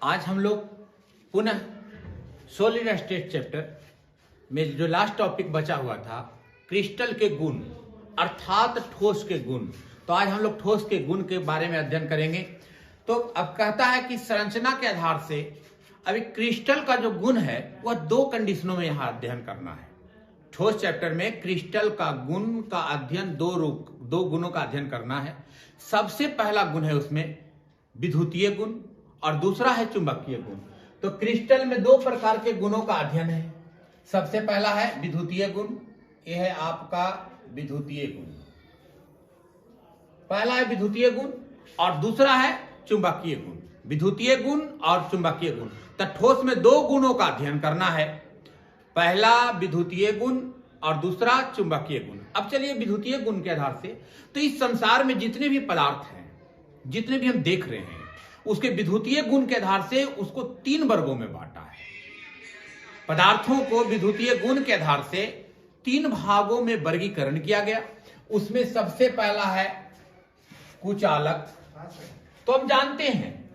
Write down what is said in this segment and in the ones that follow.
आज हम लोग पुनः सॉलिड स्टेट चैप्टर में जो लास्ट टॉपिक बचा हुआ था क्रिस्टल के गुण अर्थात ठोस के गुण, तो आज हम लोग ठोस के गुण के बारे में अध्ययन करेंगे। तो अब कहता है कि संरचना के आधार से अभी क्रिस्टल का जो गुण है वह दो कंडीशनों में यहाँ अध्ययन करना है। ठोस चैप्टर में क्रिस्टल का गुण का अध्ययन दो गुणों का अध्ययन करना है। सबसे पहला गुण है उसमें विद्युतीय गुण और दूसरा है चुंबकीय गुण। तो क्रिस्टल में दो प्रकार के गुणों का अध्ययन है। सबसे पहला है विद्युतीय गुण, यह है आपका विद्युतीय गुण। पहला है विद्युतीय गुण और दूसरा है चुंबकीय गुण। विद्युतीय गुण और चुंबकीय गुण, तो ठोस में दो गुणों का अध्ययन करना है। पहला विद्युतीय गुण और दूसरा चुंबकीय गुण। अब चलिए विद्युतीय गुण के आधार से, तो इस संसार में जितने भी पदार्थ हैं, जितने भी हम देख रहे हैं, उसके विद्युतीय गुण के आधार से उसको तीन वर्गों में बांटा है। पदार्थों को विद्युतीय गुण के आधार से तीन भागों में वर्गीकरण किया गया। उसमें सबसे पहला है कुचालक। तो हम जानते हैं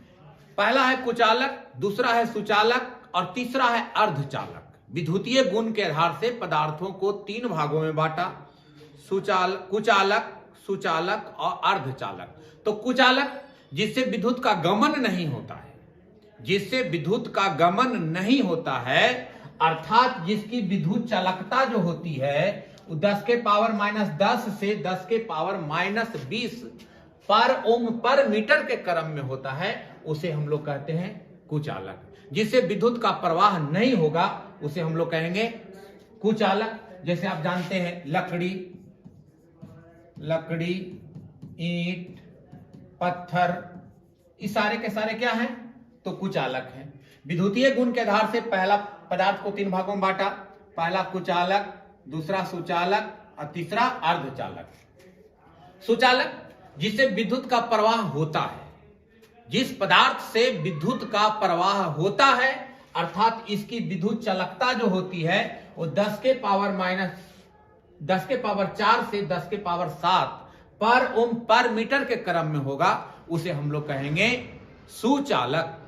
पहला है कुचालक, दूसरा है सुचालक और तीसरा है अर्धचालक। विद्युतीय गुण के आधार से पदार्थों को तीन भागों में बांटा, कुचालक, सुचालक और अर्धचालक। तो कुचालक जिससे विद्युत का गमन नहीं होता है, जिससे विद्युत का गमन नहीं होता है, अर्थात जिसकी विद्युत चालकता जो होती है वो 10 के पावर -10 से 10 के पावर -20 पर ओम पर मीटर के क्रम में होता है, उसे हम लोग कहते हैं कुचालक। जिससे विद्युत का प्रवाह नहीं होगा उसे हम लोग कहेंगे कुचालक। जैसे आप जानते हैं लकड़ी, ईंट, पत्थर, ये सारे के सारे क्या हैं? तो कुचालक हैं। विद्युतीय गुण के आधार से पहला पदार्थ को तीन भागों में बांटा, पहला कुचालक, दूसरा सुचालक और तीसरा अर्धचालक। सुचालक जिससे विद्युत का प्रवाह होता है, जिस पदार्थ से विद्युत का प्रवाह होता है, अर्थात इसकी विद्युत चालकता जो होती है वो 10 के पावर 4 से 10 के पावर 7 पर ओम पर मीटर के क्रम में होगा, उसे हम लोग कहेंगे सुचालक।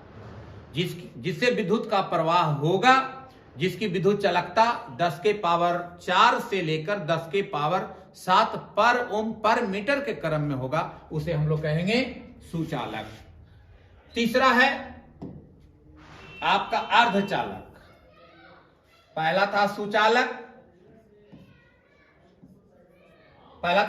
जिससे विद्युत का प्रवाह होगा, जिसकी विद्युत चालकता 10 के पावर 4 से लेकर 10 के पावर 7 पर ओम पर मीटर के क्रम में होगा, उसे हम लोग कहेंगे सुचालक। तीसरा है आपका अर्धचालक। पहला था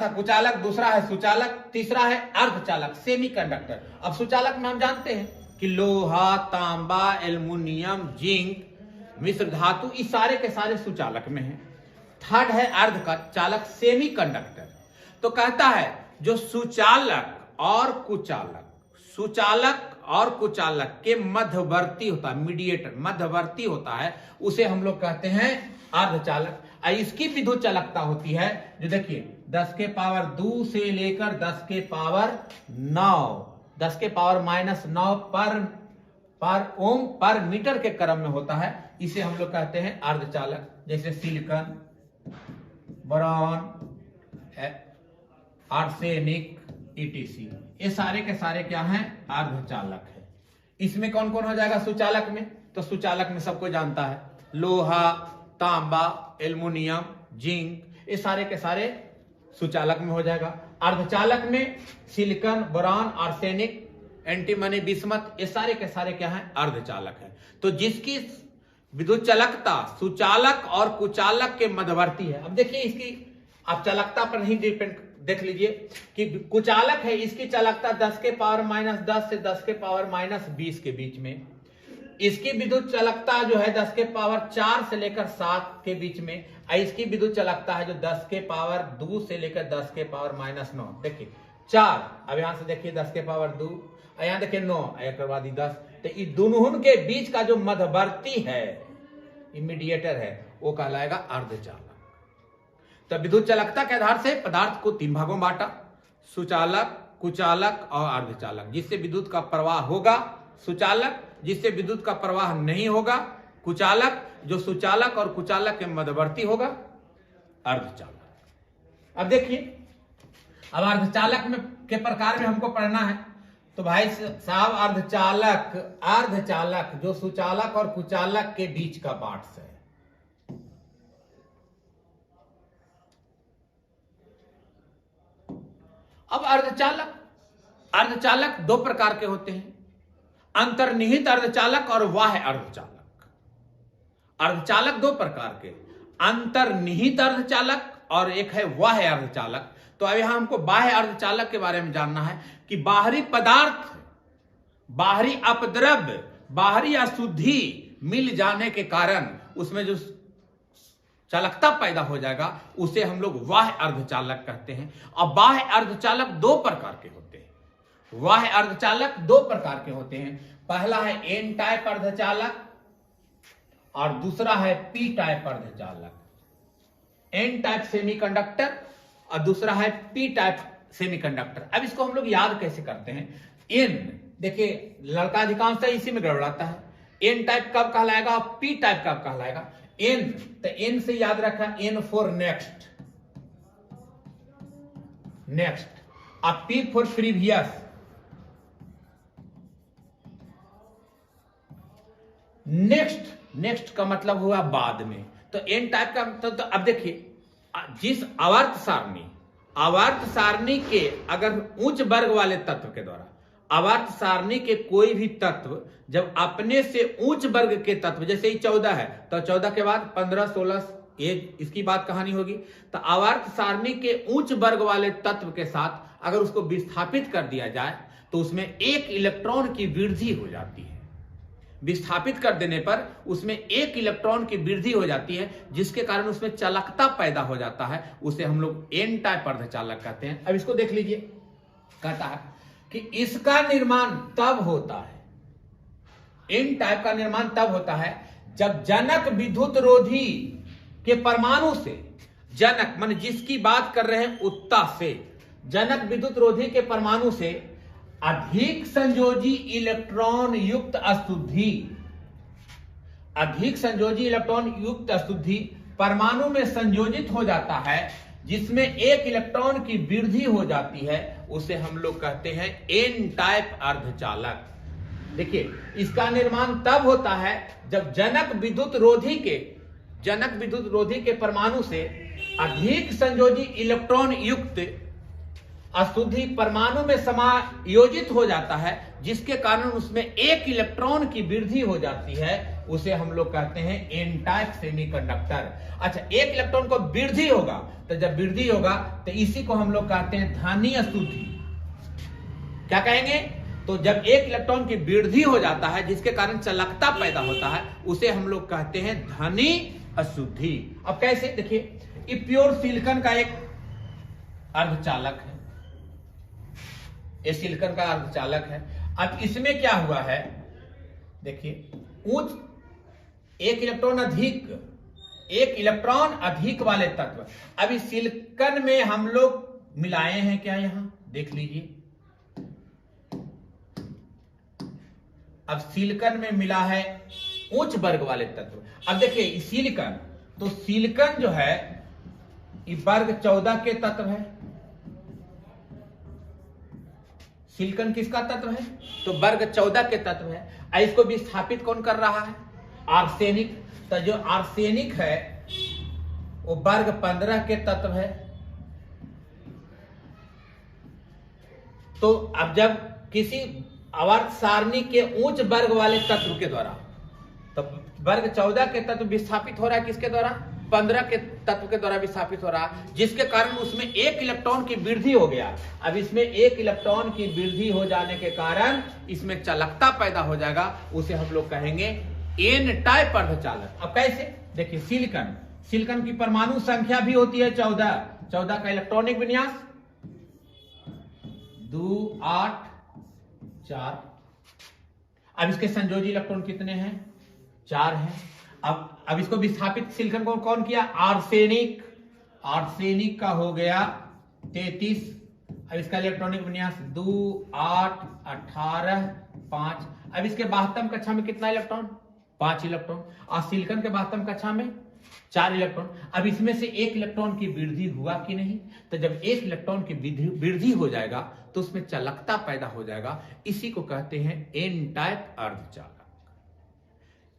कुचालक, दूसरा है सुचालक, तीसरा है अर्धचालक, सेमीकंडक्टर। अब सुचालक में हम जानते हैं कि लोहा, तांबा, एल्युमिनियम, जिंक, मिश्र धातु, इस सारे के सारे सुचालक में है। थर्ड है अर्धचालक, सेमीकंडक्टर। तो कहता है जो सुचालक और कुचालक के मध्यवर्ती होता है, मीडिएटर, मध्यवर्ती होता है, उसे हम लोग कहते हैं अर्धचालक। इसकी विद्युत चालकता होती है जो देखिए 10 के पावर 2 से लेकर 10 के पावर 9, 10 के पावर -9 पर ओम पर मीटर के क्रम में होता है, इसे हम लोग कहते हैं अर्धचालक। जैसे सिलिकॉन, बोरॉन, आर्सेनिक, ETC, ये सारे के सारे क्या हैं? अर्धचालक है। इसमें कौन कौन हो जाएगा सुचालक में? तो सुचालक में सबको जानता है, लोहा, तांबा, एल्युमिनियम, जिंक, ये सारे के सारे सुचालक में हो जाएगा। अर्धचालक में silicon, boron, arsenic, antimony, bismuth, ये सारे के सारे क्या हैं? अर्धचालक है। तो जिसकी विद्युत चालकता सुचालक और कुचालक के मध्यवर्ती है। अब देखिए इसकी आप चालकता पर नहीं डिपेंड, देख लीजिए कि कुचालक है, इसकी चालकता 10 के पावर -10 से 10 के पावर -20 के बीच में। इसकी विद्युत चालकता जो है 10 के पावर 4 से लेकर 7 के बीच में। इसकी विद्युत चालकता है जो 10 के पावर 2 से लेकर 10 के पावर -9। देखिए 4, अब यहां से देखिए 10 के पावर 2, यहां देखिए 9, एक बाद 10। तो ये दोनों के बीच का जो मध्यवर्ती है, मीडिएटर है, वो कहलाएगा अर्धचालक। तो विद्युत चालकता के आधार से पदार्थ को तीन भागों में बांटा, सुचालक, कुचालक और अर्धचालक। जिससे विद्युत का प्रवाह होगा सुचालक, जिससे विद्युत का प्रवाह नहीं होगा कुचालक, जो सुचालक और कुचालक के मध्यवर्ती होगा अर्धचालक। अब देखिए, अब अर्धचालक में के प्रकार में हमको पढ़ना है। तो भाई साहब अर्धचालक जो सुचालक और कुचालक के बीच का पार्ट्स है। अब अर्धचालक दो प्रकार के होते हैं, अंतर्निहित अर्धचालक और बाह्य अर्धचालक। अर्धचालक दो प्रकार के, अंतर्निहित अर्धचालक और एक है बाह्य अर्धचालक। तो अब यहां हमको बाह्य अर्धचालक के बारे में जानना है कि बाहरी पदार्थ, बाहरी अपद्रव्य, बाहरी अशुद्धि मिल जाने के कारण उसमें जो चालकता पैदा हो जाएगा उसे हम लोग बाह्य अर्धचालक कहते हैं। और बाह्य अर्धचालक दो प्रकार के होते हैं। बाह्य अर्धचालक दो प्रकार के होते हैं, पहला है एन टाइप अर्धचालक और दूसरा है पी टाइप अर्धचालक। एन टाइप सेमीकंडक्टर और दूसरा है पी टाइप सेमीकंडक्टर। अब इसको हम लोग याद कैसे करते हैं? एन, देखिए लड़का अधिकांशतः इसी में गड़बड़ाता है। एन टाइप कब कहलाएगा और पी टाइप कब कहलाएगा? एन, तो एन से याद रखा एन फॉर नेक्स्ट, और पी फॉर प्रीवियस। नेक्स्ट का मतलब हुआ बाद में। तो एन टाइप का तो अब देखिए, जिस आवर्त सारणी के अगर उच्च वर्ग वाले तत्व के द्वारा, आवर्त सारणी के कोई भी तत्व जब अपने से उच्च वर्ग के तत्व, जैसे ही 14 है तो 14 के बाद 15, 16 ये इसकी बात कहानी होगी। तो आवर्त सारणी के उच्च वर्ग वाले तत्व के साथ अगर उसको विस्थापित कर दिया जाए तो उसमें एक इलेक्ट्रॉन की वृद्धि हो जाती है। विस्थापित कर देने पर उसमें एक इलेक्ट्रॉन की वृद्धि हो जाती है, जिसके कारण उसमें चालकता पैदा हो जाता है। उसे हम लोग एन टाइप अर्धचालक कहते हैं। अब इसको देख लीजिए, कहता है कि इसका निर्माण तब होता है, एन टाइप का निर्माण तब होता है जब जनक विद्युत रोधी के परमाणु से, जनक मान जिसकी बात कर रहे हैं उत्ता से, जनक विद्युत रोधी के परमाणु से अधिक संयोजी इलेक्ट्रॉन युक्त अशुद्धि, अधिक संयोजी इलेक्ट्रॉन युक्त अशुद्धि परमाणु में संयोजित हो जाता है, जिसमें एक इलेक्ट्रॉन की वृद्धि हो जाती है। उसे हम लोग कहते हैं एन टाइप अर्धचालक। देखिए, इसका निर्माण तब होता है जब जनक विद्युत रोधी के परमाणु से अधिक संयोजी इलेक्ट्रॉन युक्त अशुद्धि परमाणु में समायोजित हो जाता है, जिसके कारण उसमें एक इलेक्ट्रॉन की वृद्धि हो जाती है। उसे हम लोग कहते हैं एन टाइप सेमीकंडक्टर। अच्छा, एक इलेक्ट्रॉन को वृद्धि होगा, तो जब वृद्धि होगा तो इसी को हम लोग कहते हैं धनी अशुद्धि। क्या कहेंगे? तो जब एक इलेक्ट्रॉन की वृद्धि हो जाता है जिसके कारण चालकता पैदा होता है, उसे हम लोग कहते हैं धनी अशुद्धि। अब कैसे? देखिए, ये प्योर सिलिकॉन का एक अर्धचालक है, ये सिलिकॉन का अर्धचालक है। अब इसमें क्या हुआ है, देखिए, एक इलेक्ट्रॉन अधिक वाले तत्व। अब इस सिलिकॉन में हम लोग मिलाए हैं क्या? यहां देख लीजिए, अब सिलिकॉन में मिला है उच्च वर्ग वाले तत्व। अब देखिए सिलिकॉन, तो सिलिकॉन जो है ये वर्ग 14 के तत्व है। सिलिकॉन किसका तत्व है? तो वर्ग 14 के तत्व है। इसको विस्थापित कौन कर रहा है? आर्सेनिक। तो जो आर्सेनिक है वो वर्ग 15 के तत्व है। तो अब जब किसी आवर्त सारणी के उच्च वर्ग वाले तत्व के द्वारा, तो वर्ग 14 के तत्व विस्थापित हो रहा है किसके द्वारा? 15 के तत्व के द्वारा विस्थापित हो रहा है, जिसके कारण उसमें एक इलेक्ट्रॉन की वृद्धि हो गया। अब इसमें एक इलेक्ट्रॉन की वृद्धि हो जाने के कारण इसमें चालकता पैदा हो जाएगा। उसे हम लोग कहेंगे एन टाइप अर्धचालक। अब कैसे? देखिए, सिलिकॉन की परमाणु संख्या भी होती है 14 का इलेक्ट्रॉनिक विन्यास 2, 8, 4। अब इसके संयोजी इलेक्ट्रॉन कितने हैं? 4 हैं। अब इसको विस्थापित सिलिकॉन को कौन किया? आर्सेनिक का हो गया 33। अब इसका इलेक्ट्रॉनिक विन्यास 2, 8, 18, 5। अब इसके 72 कक्षा में कितना इलेक्ट्रॉन? 5 इलेक्ट्रॉन। और सिलिकॉन के 72 कक्षा में 4 इलेक्ट्रॉन। अब इसमें से 1 इलेक्ट्रॉन की वृद्धि हुआ कि नहीं, तो जब 1 इलेक्ट्रॉन की वृद्धि हो जाएगा तो उसमें चालकता पैदा हो जाएगा। इसी को कहते हैं एन टाइप अर्धचालक।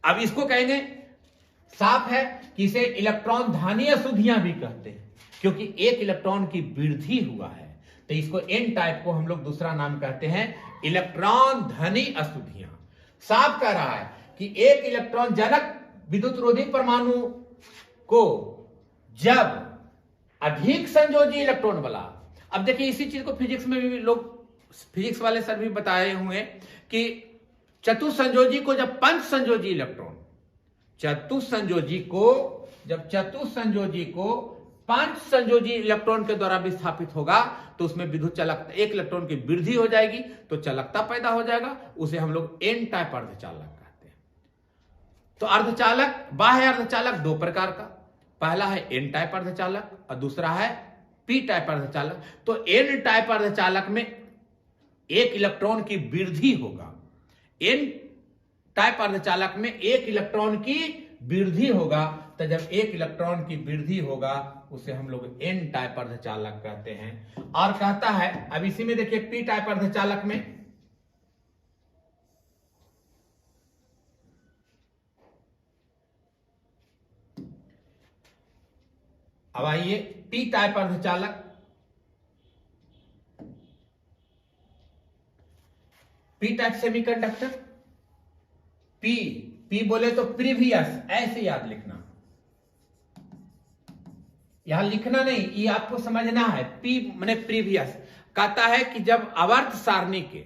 अब इसको कहेंगे, साफ है कि इसे इलेक्ट्रॉन धनी अशुद्धियां भी कहते हैं, क्योंकि 1 इलेक्ट्रॉन की वृद्धि हुआ है, तो इसको एन टाइप को हम लोग दूसरा नाम कहते हैं इलेक्ट्रॉन धनी अशुद्धियां। साफ कह रहा है कि 1 इलेक्ट्रॉन जनक विद्युत रोधी परमाणु को जब अधिक संयोजी इलेक्ट्रॉन वाला, अब देखिए इसी चीज को फिजिक्स में भी लोग, फिजिक्स वाले सर भी बताए हुए कि चतुसंयोजी को जब पंच संयोजी इलेक्ट्रॉन, चतुसंयोजी को पांच संयोजी इलेक्ट्रॉन के द्वारा विस्थापित होगा तो उसमें विद्युत चालकता, 1 इलेक्ट्रॉन की वृद्धि हो जाएगी तो चालकता पैदा हो जाएगा, उसे हम लोग एन टाइप अर्धचालक कहते हैं। तो अर्धचालक, बाह्य अर्धचालक 2 प्रकार का, पहला है एन टाइप अर्धचालक और दूसरा है पी टाइप अर्धचालक। तो एन टाइप अर्धचालक में 1 इलेक्ट्रॉन की वृद्धि होगा, एन टाइप अर्धचालक में 1 इलेक्ट्रॉन की वृद्धि होगा, तो जब 1 इलेक्ट्रॉन की वृद्धि होगा उसे हम लोग एन टाइप अर्धचालक कहते हैं। और कहता है, अब इसी में देखिए पी टाइप अर्धचालक में अब आइए पी टाइप अर्धचालक, पी टाइप सेमीकंडक्टर, पी बोले तो प्रीवियस, ऐसे याद लिखना, यहां लिखना नहीं, ये आपको समझना है। पी माने प्रीवियस, कहता है कि जब आवर्त सारणी के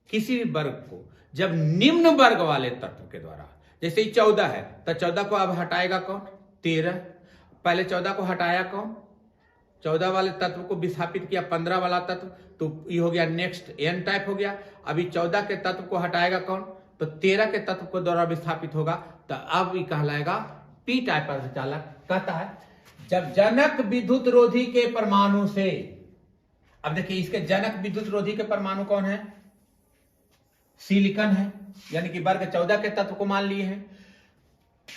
किसी भी वर्ग को जब निम्न वर्ग वाले तत्व के द्वारा, जैसे 14 है तो 14 को अब हटाएगा कौन, 13, पहले 14 को हटाया कौन, 14 वाले तत्व को विस्थापित किया 15 वाला तत्व, तो ये हो गया नेक्स्ट एन टाइप हो गया। अभी 14 के तत्व को हटाएगा कौन, तो 13 के तत्व को द्वारा विस्थापित होगा, तो अब ये कहलाएगा पी टाइप अर्धचालक। कहता है जब जनक विद्युत रोधी के परमाणु से, अब देखिए इसके जनक विद्युत रोधी के परमाणु कौन है, सिलिकॉन है, यानी कि वर्ग 14 के तत्व को मान लिए हैं,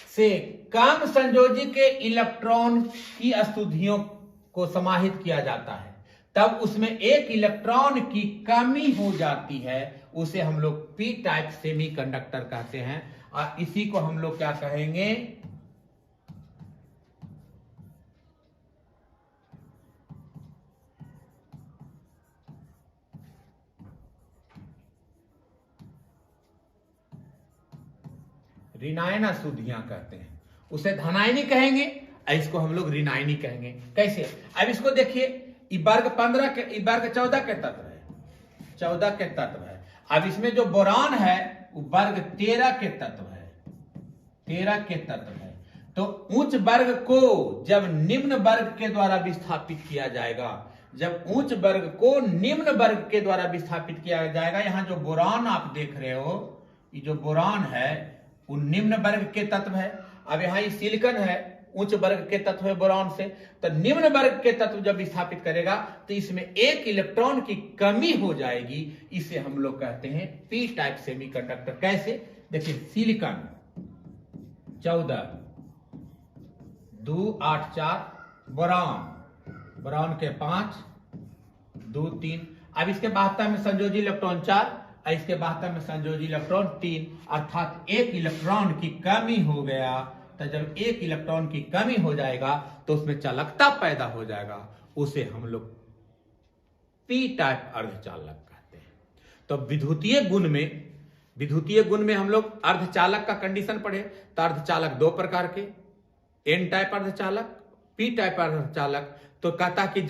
से कम संयोजी के इलेक्ट्रॉन की अशुद्धियों को समाहित किया जाता है, तब उसमें 1 इलेक्ट्रॉन की कमी हो जाती है, उसे हम लोग पी टाइप सेमीकंडक्टर कहते हैं। और इसी को हम लोग क्या कहेंगे, ऋणायन अशुद्धियां कहते हैं। उसे धनायनी कहेंगे, इसको हम लोग ऋणायनी कहेंगे। कैसे, अब इसको देखिए, वर्ग 14 के तत्व है, 14 के तत्व है। अब इसमें जो बोरान है वो वर्ग 13 के तत्व है, 13 के तत्व है। तो उच्च वर्ग को जब निम्न वर्ग के द्वारा विस्थापित किया जाएगा, जब उच्च वर्ग को निम्न वर्ग के द्वारा विस्थापित किया जाएगा, यहां जो बोरान आप देख रहे हो, ये जो बोरान है वो निम्न वर्ग के तत्व है। अब यहां ये सिलिकॉन है, उच्च वर्ग के तत्व है बोरान से, तो निम्न वर्ग के तत्व जब विस्थापित करेगा तो इसमें 1 इलेक्ट्रॉन की कमी हो जाएगी, इसे हम लोग कहते हैं पी टाइप सेमीकंडक्टर। कैसे, देखिए सिलिकॉन 14, 2, 8, 4, बोरान के 5, 2, 3। अब इसके 72 में संयोजी इलेक्ट्रॉन 4, इसके 72 में संयोजी इलेक्ट्रॉन 3, अर्थात 1 इलेक्ट्रॉन की कमी हो गया। तो जब 1 इलेक्ट्रॉन की कमी हो जाएगा तो उसमें चालकता पैदा हो जाएगा, उसे हम लोग पी टाइप अर्धचालक कहते हैं। तो विद्युतीय गुण में हम लोग अर्धचालक का कंडीशन पढ़े, तो अर्धचालक 2 प्रकार के, एन टाइप अर्धचालक, पी टाइप अर्धचालक। तो कहता कि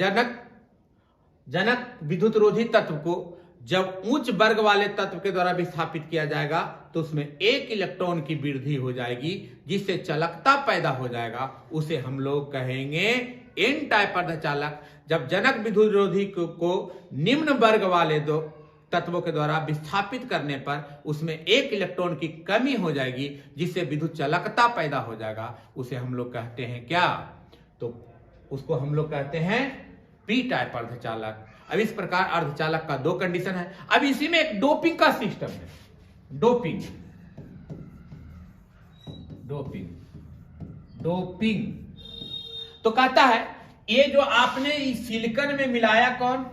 जनक विद्युत रोधी तत्व को जब उच्च वर्ग वाले तत्व के द्वारा विस्थापित किया जाएगा तो उसमें 1 इलेक्ट्रॉन की वृद्धि हो जाएगी, जिससे चालकता पैदा हो जाएगा, उसे हम लोग कहेंगे एन टाइप अर्धचालक। जब जनक विद्युत रोधी को निम्न वर्ग वाले 2 तत्वों के द्वारा विस्थापित करने पर उसमें 1 इलेक्ट्रॉन की कमी हो जाएगी, जिससे विद्युत चालकता पैदा हो जाएगा, उसे हम लोग कहते हैं क्या, तो उसको हम लोग कहते हैं पी टाइप अर्धचालक। अब इस प्रकार अर्धचालक का 2 कंडीशन है। अब इसी में एक डोपिंग का सिस्टम है, डोपिंग। तो कहता है ये जो आपने इस सिलिकॉन में मिलाया कौन,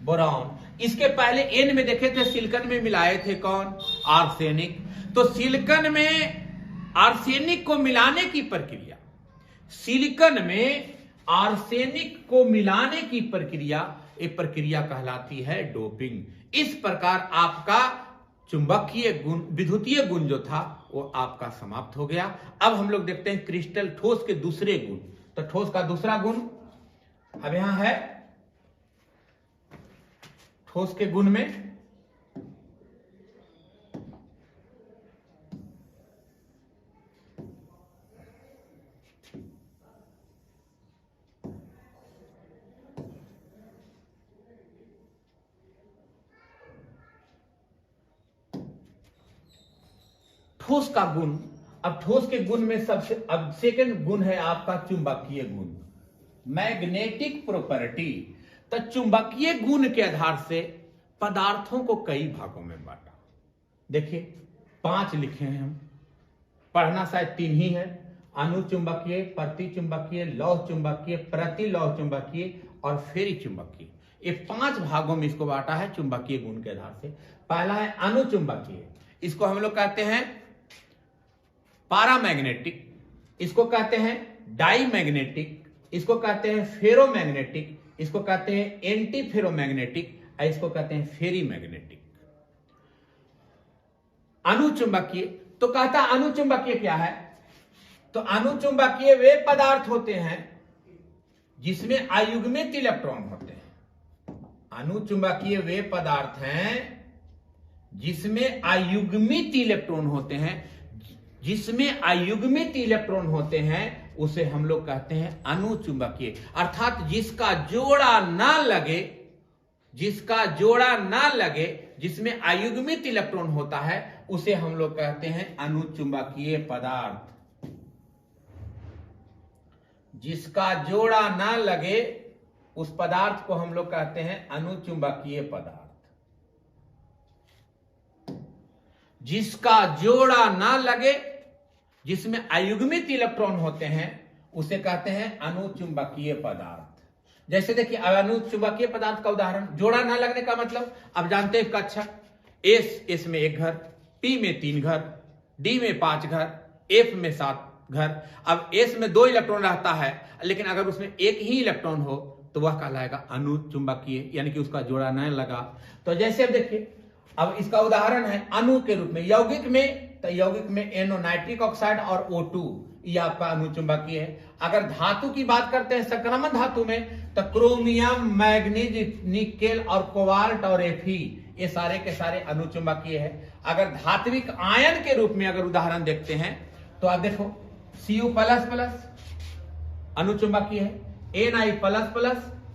बोरॉन, इसके पहले एन में देखे थे सिलिकॉन में मिलाए थे कौन, आर्सेनिक। तो सिलिकॉन में आर्सेनिक को मिलाने की प्रक्रिया, सिलिकॉन में आर्सेनिक को मिलाने की प्रक्रिया, ये प्रक्रिया कहलाती है डोपिंग। इस प्रकार आपका चुंबकीय गुण, विद्युतीय गुण जो था वो आपका समाप्त हो गया। अब हम लोग देखते हैं क्रिस्टल ठोस के दूसरे गुण। तो ठोस का दूसरा गुण अब यहां है, ठोस के गुण में ठोस का गुण। अब ठोस के गुण में सबसे अब सेकंड गुण है आपका चुंबकीय गुण, मैग्नेटिक प्रॉपर्टी। तो चुंबकीय गुण के आधार से पदार्थों को कई भागों में बांटा। देखिए 5 लिखे हैं हम, पढ़ना शायद 3 ही है, अनुचुंबकीय, प्रतिचुंबकीय, लौह चुंबकीय, प्रतिलौह चुंबकीय और फेरी चुंबकीय। ये 5 भागों में इसको बांटा है चुंबकीय गुण के आधार से। पहला है अनुचुंबकीय, इसको हम लोग कहते हैं पारामैग्नेटिक, इसको कहते हैं डाईमैग्नेटिक, इसको कहते हैं फेरोमैग्नेटिक, इसको कहते हैं एंटी फेरोमैग्नेटिक, इसको कहते हैं फेरी मैग्नेटिक। अनुचुंबकीय, तो कहता अनुचुंबकीय क्या है, तो अनुचुंबकीय वे पदार्थ होते हैं जिसमें अयुग्मित इलेक्ट्रॉन होते हैं। अनुचुंबकीय वे पदार्थ हैं जिसमें अयुग्मित इलेक्ट्रॉन होते हैं, जिसमें अयुग्मित इलेक्ट्रॉन होते हैं उसे हम लोग कहते हैं अनुचुंबकीय। अर्थात जिसका जोड़ा ना लगे, जिसका जोड़ा ना लगे, जिसमें अयुग्मित इलेक्ट्रॉन होता है उसे हम लोग कहते हैं अनुचुंबकीय पदार्थ। जिसका जोड़ा ना लगे उस पदार्थ को हम लोग कहते हैं अनुचुंबकीय पदार्थ। जिसका जोड़ा ना लगे, जिसमें अयुग्मित इलेक्ट्रॉन होते हैं उसे कहते हैं अनुचुंबकीय पदार्थ। जैसे देखिए अनुचुंबकीय पदार्थ का उदाहरण, जोड़ा ना लगने का मतलब अब जानते हैं कक्षक, एस में 1 घर, पी में 3 घर, डी में 5 घर, एफ में 7 घर। अब एस में 2 इलेक्ट्रॉन रहता है, लेकिन अगर उसमें 1 ही इलेक्ट्रॉन हो तो वह कहलाएगा अनुचुंबकीय, यानी कि उसका जोड़ा न लगा। तो जैसे अब देखिए, अब इसका उदाहरण है अणु के रूप में, यौगिक में, तो यौगिक में NO नाइट्रिक ऑक्साइड और O2, ये आपका अनुचुंबकीय है। अगर धातु की बात करते हैं संक्रमण धातु में, तो क्रोमियम, मैग्नीज, निकेल और कोबाल्ट और Fe, ये सारे के सारे अनुचुंबकीय है। अगर धात्विक आयन के रूप में अगर उदाहरण देखते हैं तो आप देखो Cu++ अनुचुंबकीय है, Na++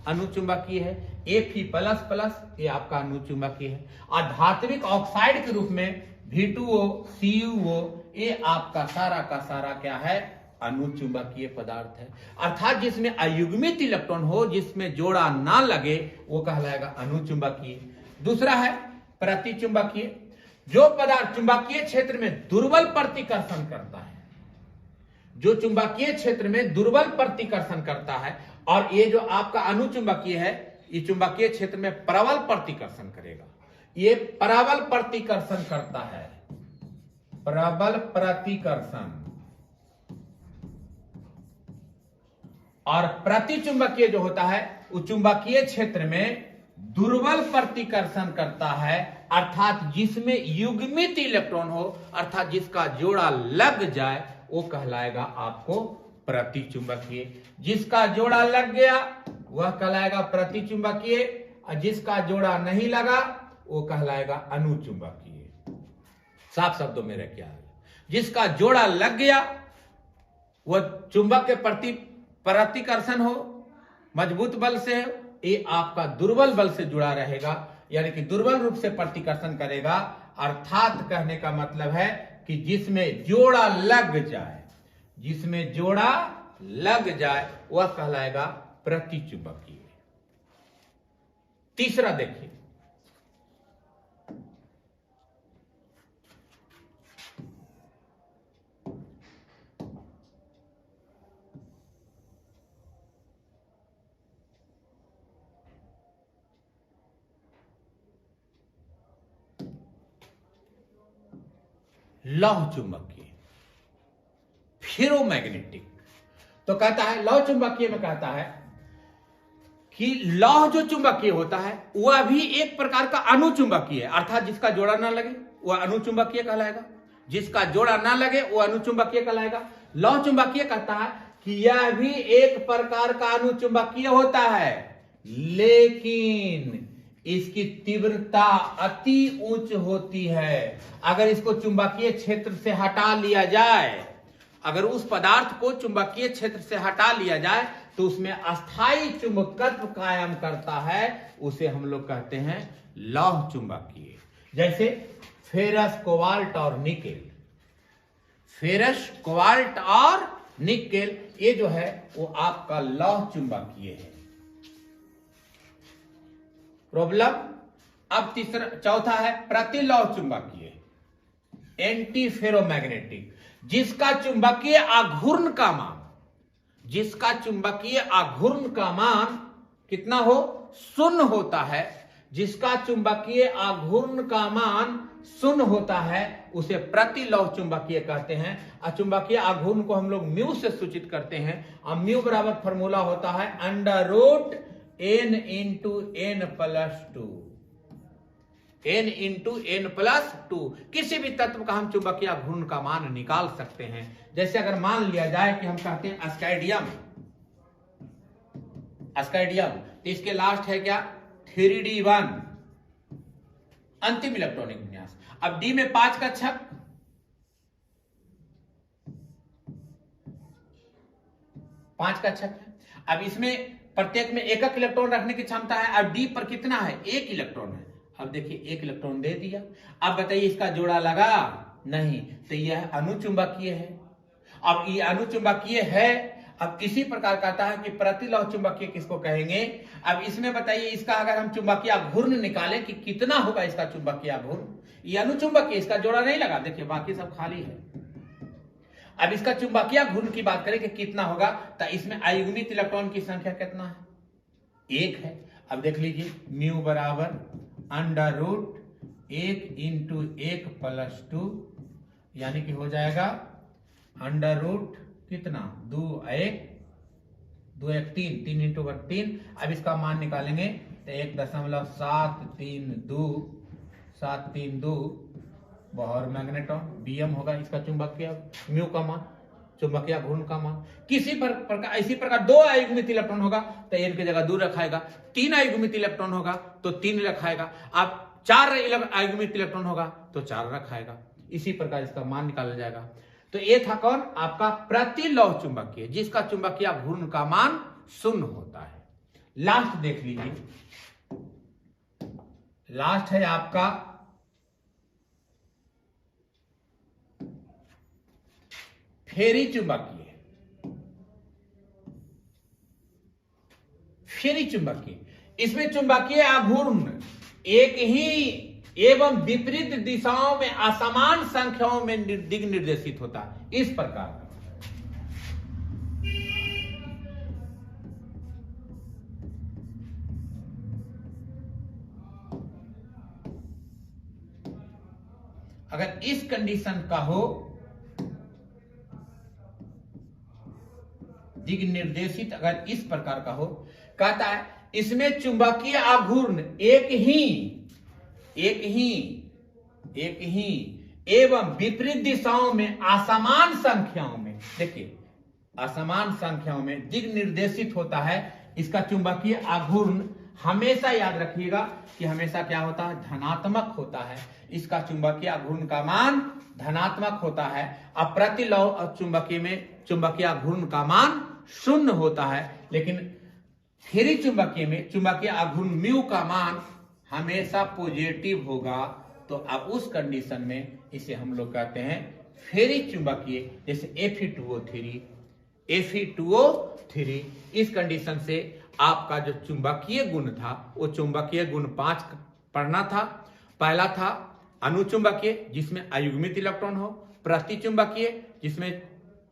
अनुचुंबकीय है, Fe++ ये आपका अनुचुंबकीय है। और धात्विक ऑक्साइड के रूप में V2O, CuO, ये आपका सारा का सारा क्या है, अनुचुंबकीय पदार्थ है। अर्थात जिसमें अयुग्मित इलेक्ट्रॉन हो, जिसमें जोड़ा ना लगे, वो कहलाएगा अनुचुंबकीय। दूसरा है प्रतिचुंबकीय, जो पदार्थ चुंबकीय क्षेत्र में दुर्बल प्रतिकर्षण करता है, जो चुंबकीय क्षेत्र में दुर्बल प्रतिकर्षण करता है। और ये जो आपका अनुचुंबकीय है, ये चुंबकीय क्षेत्र में प्रबल प्रतिकर्षण करेगा, ये प्रबल प्रतिकर्षण करता है, प्रबल प्रतिकर्षण। और प्रतिचुंबकीय जो होता है वो चुंबकीय क्षेत्र में दुर्बल प्रतिकर्षण करता है, अर्थात जिसमें युग्मित इलेक्ट्रॉन हो, अर्थात जिसका जोड़ा लग जाए, वो कहलाएगा आपको प्रतिचुंबकीय। जिसका जोड़ा लग गया वह कहलाएगा प्रतिचुंबकीय, और जिसका जोड़ा नहीं लगा वो कहलाएगा अनुचुंबकीय। साफ शब्दों में क्या है, जिसका जोड़ा लग गया वह चुंबक के प्रति प्रतिकर्षण हो, मजबूत बल से, ये आपका दुर्बल बल से जुड़ा रहेगा, यानी कि दुर्बल रूप से प्रतिकर्षण करेगा। अर्थात कहने का मतलब है कि जिसमें जोड़ा लग जाए, जिसमें जोड़ा लग जाए वह कहलाएगा प्रतिचुंबकीय। तीसरा देखिए, लौह चुंबकीय, फेरोमैग्नेटिक। तो कहता है लौह चुंबकीय में कहता है कि लौह जो चुंबकीय होता है वह भी एक प्रकार का अणुचुंबकीय है, अर्थात जिसका जोड़ा ना लगे वह अणुचुंबकीय कहलाएगा, जिसका जोड़ा ना लगे वह अणुचुंबकीय कहलाएगा। लौह चुंबकीय कहता है कि यह भी एक प्रकार का अणुचुंबकीय होता है, लेकिन इसकी तीव्रता अति उच्च होती है। अगर इसको चुंबकीय क्षेत्र से हटा लिया जाए, अगर उस पदार्थ को चुंबकीय क्षेत्र से हटा लिया जाए तो उसमें अस्थायी चुंबकत्व कायम करता है, उसे हम लोग कहते हैं लौह चुंबकीय। जैसे फेरस, कोबाल्ट और निकेल। फेरस, कोबाल्ट और निकेल ये जो है वो आपका लौह चुंबकीय है। प्रॉब्लम। अब तीसरा, चौथा है प्रतिलौह चुंबकीय, एंटी फेरोमैग्नेटिक, जिसका चुंबकीय आघूर्ण का मान, जिसका चुंबकीय आघूर्ण का मान कितना हो, 0 होता है। जिसका चुंबकीय आघूर्ण का मान 0 होता है उसे प्रतिलौह चुंबकीय कहते हैं। चुंबकीय आघूर्ण को हम लोग म्यू से सूचित करते हैं, और म्यू बराबर फॉर्मूला होता है √n × n+2, n × n+2। किसी भी तत्व का हम चुंबकीय आघूर्ण का मान निकाल सकते हैं। जैसे अगर मान लिया जाए कि हम कहते हैं अस्काइडियम, तो इसके लास्ट है क्या, 3d1, अंतिम इलेक्ट्रॉनिक विन्यास। अब डी में 5 कक्षक, 5 कक्षक है। अब इसमें प्रत्येक में एकक इलेक्ट्रॉन रखने की क्षमता है। अब डी पर कितना है, 1 इलेक्ट्रॉन है। अब देखिए 1 इलेक्ट्रॉन दे दिया। अब बताइए इसका जोड़ा लगा नहीं, तो यह अणुचुंबकीय है। अब ये अणुचुंबकीय है। अब इसी प्रकार कहता है कि प्रतिलौह चुंबकीय किसको कहेंगे। अब इसमें बताइए इसका अगर हम चुंबकीय आघूर्ण निकालें कि कितना होगा इसका चुंबकीय आघूर्ण, ये अणुचुंबकीय, इसका जोड़ा नहीं लगा, देखिए बाकी सब खाली है। अब इसका चुंबकीय आघूर्ण की बात करें कि कितना होगा, तो इसमें अयुग्मित इलेक्ट्रॉन की संख्या कितना है, 1 है। अब देख लीजिए म्यू बराबर √1 × 1+2, यानी कि हो जाएगा √ कितना, 2 1 3, 3 × 1 3। अब इसका मान निकालेंगे तो 1.732 बॉहर मैग्नेटॉन Bm होगा इसका चुंबकीय म्यू का मान, चुंबकीय घूर्ण का मान। किसी प्रकार इसी प्रकार 2 अयुग्मित इलेक्ट्रॉन होगा तो n की जगह 2 रखाएगा, 3 अयुग्मित इलेक्ट्रॉन होगा तो 3 रखाएगा, अब 4 अयुग्मित इलेक्ट्रॉन होगा तो 4 रखाएगा। इसी प्रकार इसका मान निकाला जाएगा। तो ये था कौन, आपका प्रतिलौह चुंबकीय, जिसका चुंबकीय घूर्ण का मान 0 होता है। लास्ट देख लीजिए, लास्ट है आपका फेरी चुंबकीय। फेरी चुंबकीय, इसमें चुंबकीय आघूर्ण एक ही एवं विपरीत दिशाओं में असमान संख्याओं में दिग निर्देशित होता है, इस प्रकार। अगर इस कंडीशन का हो, दिग निर्देशित अगर इस प्रकार का हो, कहता है इसमें चुंबकीय आघूर्ण एक ही एवं विपरीत दिशाओं में असमान संख्याओं में, देखिए असमान संख्याओं में दिग निर्देशित होता है। इसका चुंबकीय आघूर्ण हमेशा याद रखिएगा कि हमेशा क्या होता है, धनात्मक होता है। इसका चुंबकीय आघूर्ण का मान धनात्मक होता है। अब प्रतिलौह चुंबकीय में चुंबकीय आघूर्ण का मान 0 होता है, लेकिन फेरी चुंबकीय में चुंबकीय आघूर्ण म्यू का मान हमेशा पॉजिटिव होगा। तो अब उस कंडीशन में इसे हम लोग कहते हैं फेरी चुंबकीय, जैसे Fe2O3। इस कंडीशन से आपका जो चुंबकीय गुण था वो चुंबकीय गुण 5 पढ़ना था। पहला था अणुचुंबकीय जिसमें अयुग्मित इलेक्ट्रॉन हो, प्रतिचुंबकीय जिसमें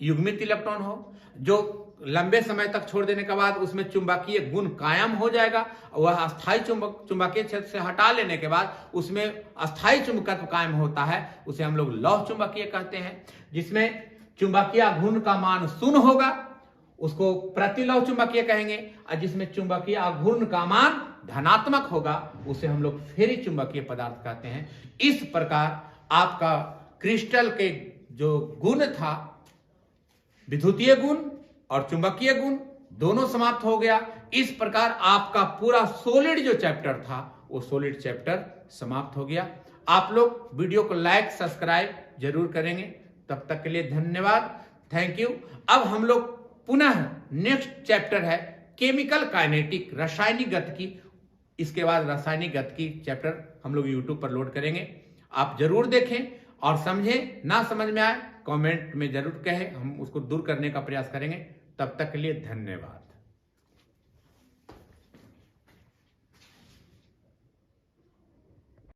युग्मित इलेक्ट्रॉन हो, जो लंबे समय तक छोड़ देने के बाद उसमें चुंबकीय गुण कायम हो जाएगा, वह अस्थायी चुंबकीय क्षेत्र से हटा लेने के बाद उसमें अस्थायी चुंबकत्व कायम होता है, उसे हम लोग लौह चुंबकीय कहते हैं। जिसमें चुंबकीय घूर्ण का मान 0 होगा उसको प्रतिलौह चुंबकीय कहेंगे, और जिसमें चुंबकीय आघूर्ण का मान धनात्मक होगा उसे हम लोग फेरी चुंबकीय पदार्थ कहते हैं। इस प्रकार आपका क्रिस्टल के जो गुण था, विद्युतीय गुण और चुंबकीय गुण दोनों समाप्त हो गया। इस प्रकार आपका पूरा सॉलिड जो चैप्टर था वो सॉलिड चैप्टर समाप्त हो गया। आप लोग वीडियो को लाइक सब्सक्राइब जरूर करेंगे। तब तक के लिए धन्यवाद, थैंक यू। अब हम लोग पुनः नेक्स्ट चैप्टर है केमिकल काइनेटिक, रासायनिक गतिकी। इसके बाद रासायनिक गतिकी चैप्टर हम लोग यूट्यूब पर लोड करेंगे, आप जरूर देखें और समझें। ना समझ में आए कमेंट में जरूर कहें, हम उसको दूर करने का प्रयास करेंगे। तब तक के लिए धन्यवाद।